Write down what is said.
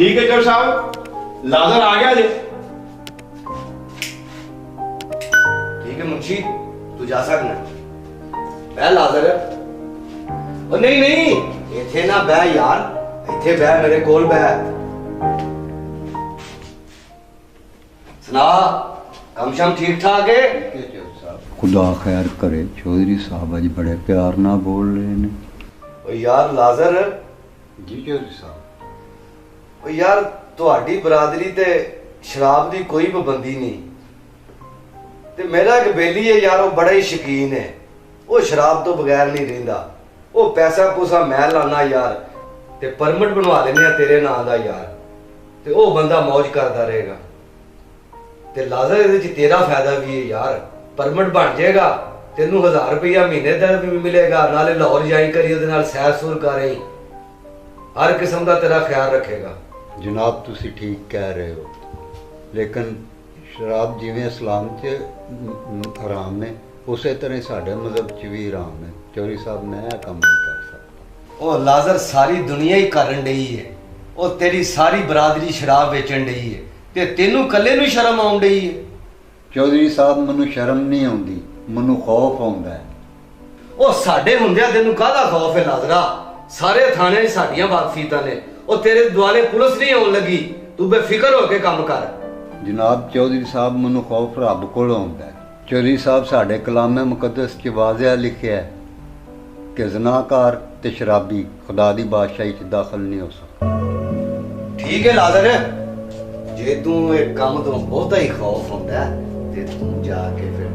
ठीक है जज साहब, लाजर आ गया जी। ठीक है मुंशी, तू जा सकना। बह लाजर। ओ नहीं नहीं, इथे ना बह यार, इथे बह, मेरे कोल बह। सुना, कम शम ठीक ठाक है? खुदा खैर करे, चौधरी साहब अज बड़े प्यार ना बोल रहे ने। ओ यार लाजर। जी चौधरी साहब। ओ यार तुहाडी बरादरी ते शराब दी कोई पाबंदी नहीं, ते मेरा एक बेली है यार, वो बड़ा ही शकीन है, वो शराब तो बगैर नहीं रहिंदा। वो पैसा पूसा मैं लाना यार, ते परमिट बनवा लेने तेरे नां दा यार, ते वो बंदा मौज करता रहेगा। ते लाजर इहदे च तेरा फायदा भी है यार, परमिट बन जाएगा, तेनू 1000 रुपया महीने का भी मिलेगा, नाले लाहौर जाई करी ਉਹਦੇ ਨਾਲ सैर सूर करें, हर किस्म का तेरा ख्याल रखेगा। जनाब तुसी ठीक कह रहे हो, लेकिन शराब जिवें इस्लाम च हराम है, उस तरह साढ़े मजहब च भी हराम है। चौधरी साहब मैं यह काम नहीं कर सकता। ओ लाजर सारी दुनिया ही करन डई है, ओ तेरी सारी बरादरी शराब बेचन डई है, ते तेनू कल्ले नू शर्म आउन डई है। चौधरी साहब मैनू शर्म नहीं आती, मैनू खौफ आउंदा है। ओ साडे हुंदिया तेनू काहदा खौफ है लाजरा? सारे थाने साडियां वाकफीतां ने, ओ तेरे दुआले पुलिस नहीं आउन लगी, तू बेफिक्र होके काम कर। जनाब चौधरी साहब मैनू खौफ रब कोल आउंदा है। चौधरी साहब साढ़े कलामे मुकद्दस च वाज़िया लिखिया है कि ज़नाकार ते शराबी खुदा दी बादशाही च दाखिल नहीं हो सकता। ठीक है लाजर, जे तू एक काम तो बहुता ही खौफ हुंदा है, ते तू जाके फिर